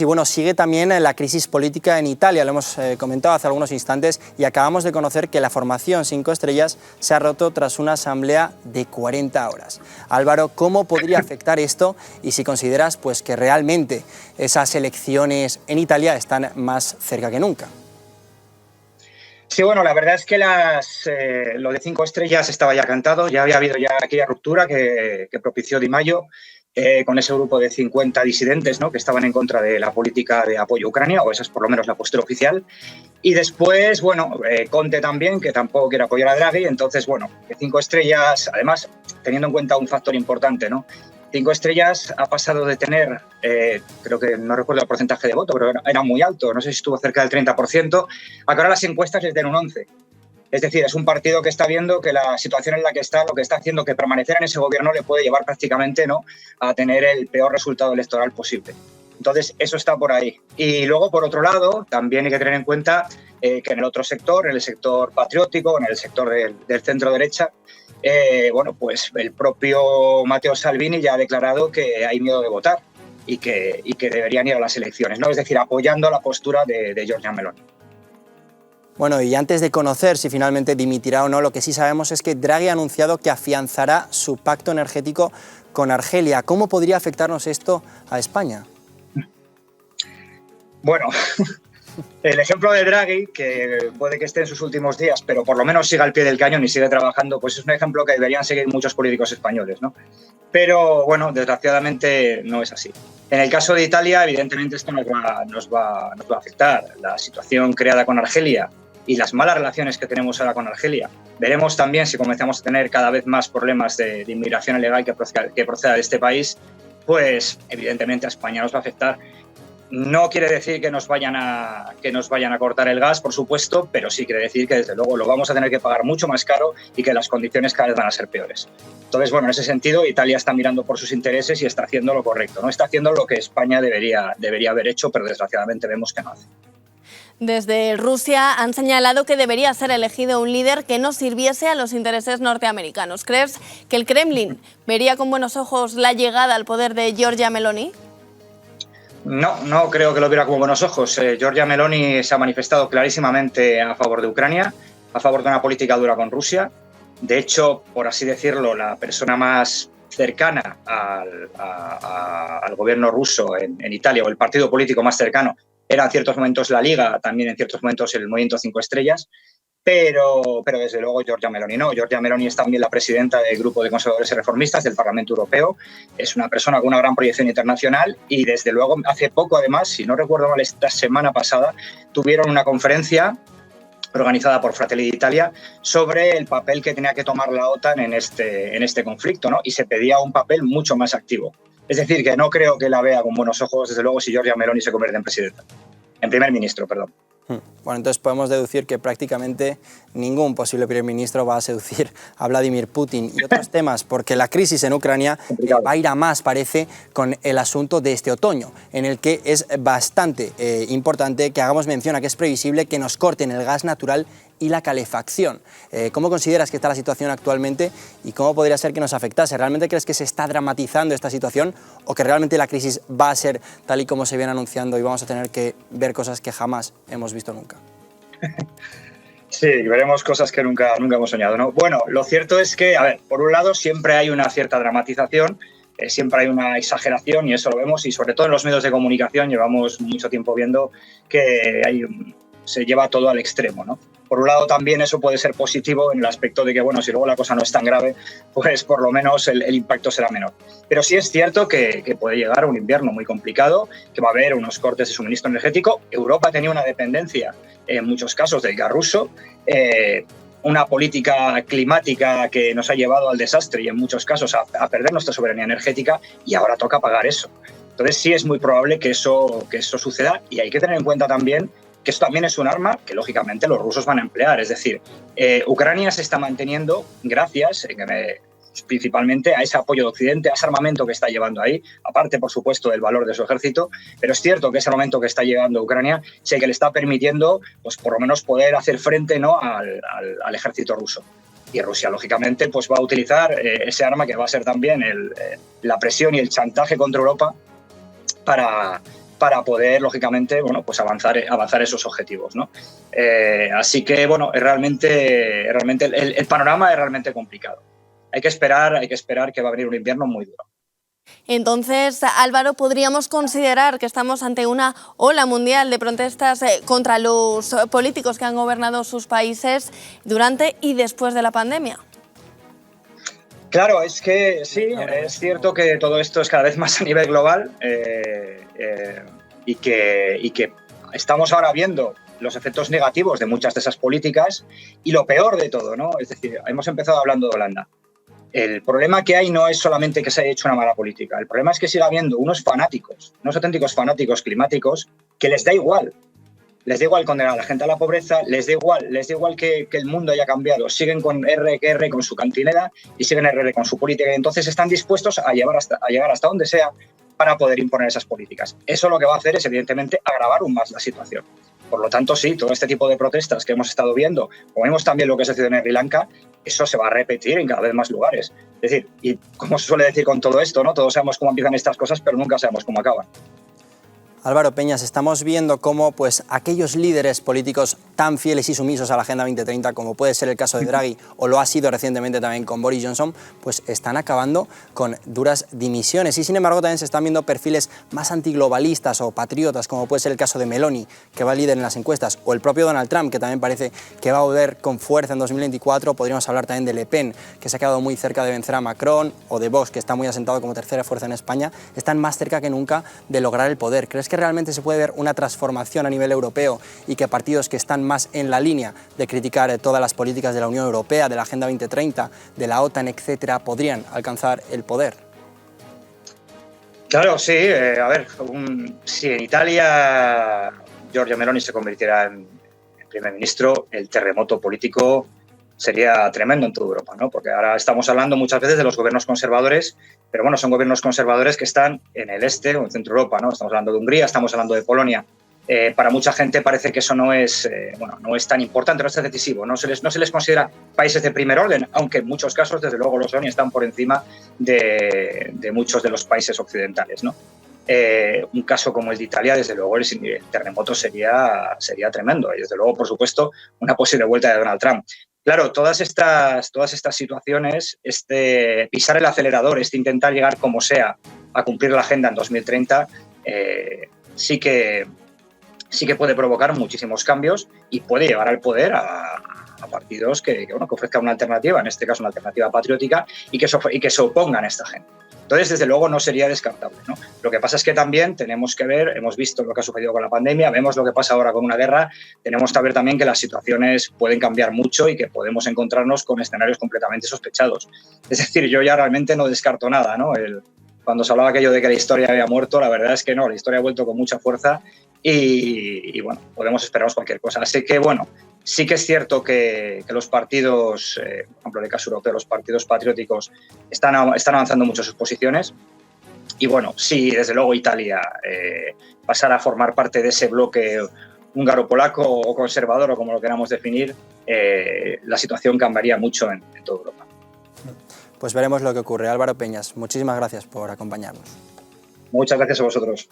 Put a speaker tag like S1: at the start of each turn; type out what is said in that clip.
S1: Y bueno, sigue también la crisis política en Italia, lo hemos comentado hace algunos instantes, y acabamos de conocer que la formación 5 estrellas se ha roto tras una asamblea de 40 horas. Álvaro, ¿cómo podría afectar esto? Y si consideras pues, que realmente esas elecciones en Italia están más cerca que nunca.
S2: Sí, bueno, la verdad es que lo de 5 estrellas estaba ya cantado, ya había habido ya aquella ruptura que propició Di Maio con ese grupo de 50 disidentes, ¿no?, que estaban en contra de la política de apoyo a Ucrania, o esa es por lo menos la postura oficial. Y después, bueno, Conte también, que tampoco quiere apoyar a Draghi, entonces, bueno, 5 estrellas, además, teniendo en cuenta un factor importante, ¿no? 5 estrellas ha pasado de tener, creo que no recuerdo el porcentaje de voto, pero era muy alto, no sé si estuvo cerca del 30%, a que ahora las encuestas les den un 11%. Es decir, es un partido que está viendo que la situación en la que está, lo que está haciendo que permanecer en ese gobierno le puede llevar prácticamente, ¿no?, a tener el peor resultado electoral posible. Entonces, eso está por ahí. Y luego, por otro lado, también hay que tener en cuenta que en el otro sector, en el sector patriótico, en el sector del centro-derecha, bueno, pues el propio Matteo Salvini ya ha declarado que hay miedo de votar y que deberían ir a las elecciones, ¿no? Es decir, apoyando la postura de Giorgia Meloni.
S1: Bueno, y antes de conocer si finalmente dimitirá o no, lo que sí sabemos es que Draghi ha anunciado que afianzará su pacto energético con Argelia. ¿Cómo podría afectarnos esto a España?
S2: Bueno, el ejemplo de Draghi, que puede que esté en sus últimos días, pero por lo menos siga al pie del cañón y sigue trabajando, pues es un ejemplo que deberían seguir muchos políticos españoles, ¿no? Pero, bueno, desgraciadamente no es así. En el caso de Italia, evidentemente esto nos va a afectar. La situación creada con Argelia y las malas relaciones que tenemos ahora con Argelia. Veremos también si comenzamos a tener cada vez más problemas de inmigración ilegal que proceda de este país, pues evidentemente a España nos va a afectar. No quiere decir que nos vayan a cortar el gas, por supuesto, pero sí quiere decir que desde luego lo vamos a tener que pagar mucho más caro y que las condiciones cada vez van a ser peores. Entonces, bueno, en ese sentido, Italia está mirando por sus intereses y está haciendo lo correcto. No está haciendo lo que España debería haber hecho, pero desgraciadamente vemos que no hace.
S3: Desde Rusia han señalado que debería ser elegido un líder que no sirviese a los intereses norteamericanos. ¿Crees que el Kremlin vería con buenos ojos la llegada al poder de Giorgia Meloni?
S2: No creo que lo viera con buenos ojos. Giorgia Meloni se ha manifestado clarísimamente a favor de Ucrania, a favor de una política dura con Rusia. De hecho, por así decirlo, la persona más cercana al gobierno ruso en Italia, o el partido político más cercano, era en ciertos momentos la Liga, también en ciertos momentos el Movimiento 5 Estrellas, pero desde luego Giorgia Meloni no. Giorgia Meloni es también la presidenta del Grupo de Conservadores y Reformistas del Parlamento Europeo, es una persona con una gran proyección internacional y desde luego hace poco, además, si no recuerdo mal, esta semana pasada, tuvieron una conferencia organizada por Fratelli d'Italia sobre el papel que tenía que tomar la OTAN en este conflicto, ¿no? Y se pedía un papel mucho más activo. Es decir, que no creo que la vea con buenos ojos, desde luego, si Giorgia Meloni se convierte en primer ministro, perdón.
S1: Bueno, entonces podemos deducir que prácticamente ningún posible primer ministro va a seducir a Vladimir Putin y otros temas, porque la crisis en Ucrania va a ir a más, parece, con el asunto de este otoño, en el que es bastante importante que hagamos mención a que es previsible que nos corten el gas natural y la calefacción. ¿Cómo consideras que está la situación actualmente y cómo podría ser que nos afectase? ¿Realmente crees que se está dramatizando esta situación o que realmente la crisis va a ser tal y como se viene anunciando y vamos a tener que ver cosas que jamás hemos visto nunca?
S2: Sí, veremos cosas que nunca hemos soñado, ¿no? Bueno, lo cierto es que, a ver, por un lado siempre hay una cierta dramatización, siempre hay una exageración y eso lo vemos, y sobre todo en los medios de comunicación llevamos mucho tiempo viendo que se lleva todo al extremo, ¿no? Por un lado también eso puede ser positivo en el aspecto de que, bueno, si luego la cosa no es tan grave, pues por lo menos el impacto será menor. Pero sí es cierto que puede llegar un invierno muy complicado, que va a haber unos cortes de suministro energético. Europa tenía una dependencia en muchos casos del gas ruso, una política climática que nos ha llevado al desastre y en muchos casos a perder nuestra soberanía energética, y ahora toca pagar eso. Entonces sí es muy probable que eso suceda, y hay que tener en cuenta también que esto también es un arma que lógicamente los rusos van a emplear. Es decir, Ucrania se está manteniendo gracias principalmente a ese apoyo de Occidente, a ese armamento que está llevando ahí, aparte, por supuesto, del valor de su ejército, pero es cierto que ese armamento que está llevando Ucrania sé que le está permitiendo, pues por lo menos, poder hacer frente, ¿no?, al ejército ruso. Y Rusia, lógicamente, pues va a utilizar ese arma que va a ser también la presión y el chantaje contra Europa para para poder, lógicamente, bueno, pues avanzar esos objetivos, ¿no? Así que, bueno, realmente el panorama es realmente complicado. Hay que esperar que va a venir un invierno muy duro.
S3: Entonces, Álvaro, ¿podríamos considerar que estamos ante una ola mundial de protestas contra los políticos que han gobernado sus países durante y después de la pandemia?
S2: Claro, es que sí, es cierto que todo esto es cada vez más a nivel global y que estamos ahora viendo los efectos negativos de muchas de esas políticas y lo peor de todo, ¿no? Es decir, hemos empezado hablando de Holanda. El problema que hay no es solamente que se haya hecho una mala política, el problema es que siga habiendo unos fanáticos, unos auténticos fanáticos climáticos que les da igual condenar a la gente a la pobreza, les da igual que el mundo haya cambiado, siguen con R con su cantinera y siguen R con su política y entonces están dispuestos a llegar hasta donde sea para poder imponer esas políticas. Eso lo que va a hacer es, evidentemente, agravar aún más la situación. Por lo tanto, sí, todo este tipo de protestas que hemos estado viendo, como vemos también lo que se ha sucedido en Sri Lanka, eso se va a repetir en cada vez más lugares. Es decir, y como se suele decir con todo esto, ¿no? Todos sabemos cómo empiezan estas cosas, pero nunca sabemos cómo acaban.
S1: Álvaro Peñas, estamos viendo cómo pues, aquellos líderes políticos tan fieles y sumisos a la Agenda 2030, como puede ser el caso de Draghi, o lo ha sido recientemente también con Boris Johnson, pues están acabando con duras dimisiones. Y sin embargo también se están viendo perfiles más antiglobalistas o patriotas, como puede ser el caso de Meloni, que va líder en las encuestas, o el propio Donald Trump, que también parece que va a volver con fuerza en 2024. Podríamos hablar también de Le Pen, que se ha quedado muy cerca de vencer a Macron, o de Vox, que está muy asentado como tercera fuerza en España. Están más cerca que nunca de lograr el poder. ¿Crees que realmente se puede ver una transformación a nivel europeo y que partidos que están más en la línea de criticar todas las políticas de la Unión Europea, de la Agenda 2030, de la OTAN, etcétera, podrían alcanzar el poder?
S2: Claro, sí. A ver, si en Italia Giorgia Meloni se convirtiera en primer ministro, el terremoto político sería tremendo en toda Europa, ¿no? Porque ahora estamos hablando muchas veces de los gobiernos conservadores, pero bueno, son gobiernos conservadores que están en el este o en centro Europa, ¿no? Estamos hablando de Hungría, estamos hablando de Polonia. Para mucha gente parece que eso no es tan importante, no es tan decisivo, no se les considera países de primer orden, aunque en muchos casos, desde luego, lo son y están por encima de muchos de los países occidentales, ¿no? Un caso como el de Italia, desde luego, el terremoto sería tremendo y, desde luego, por supuesto, una posible vuelta de Donald Trump. Claro, todas estas situaciones, pisar el acelerador, intentar llegar como sea a cumplir la agenda en 2030, sí que puede provocar muchísimos cambios y puede llevar al poder a partidos que ofrezcan una alternativa, en este caso una alternativa patriótica, y que se opongan a esta agenda. Entonces, desde luego, no sería descartable, ¿no? Lo que pasa es que también tenemos que ver, hemos visto lo que ha sucedido con la pandemia, vemos lo que pasa ahora con una guerra, tenemos que ver también que las situaciones pueden cambiar mucho y que podemos encontrarnos con escenarios completamente sospechados. Es decir, yo ya realmente no descarto nada, ¿no? Cuando se hablaba aquello de que la historia había muerto, la verdad es que no, la historia ha vuelto con mucha fuerza y bueno, podemos esperarnos cualquier cosa. Así que, bueno, sí que es cierto que los partidos, por ejemplo, en el caso europeo, los partidos patrióticos están avanzando mucho sus posiciones. Y bueno, si desde luego Italia pasara a formar parte de ese bloque húngaro-polaco o conservador, o como lo queramos definir, la situación cambiaría mucho en toda Europa.
S1: Pues veremos lo que ocurre. Álvaro Peñas, muchísimas gracias por acompañarnos.
S2: Muchas gracias a vosotros.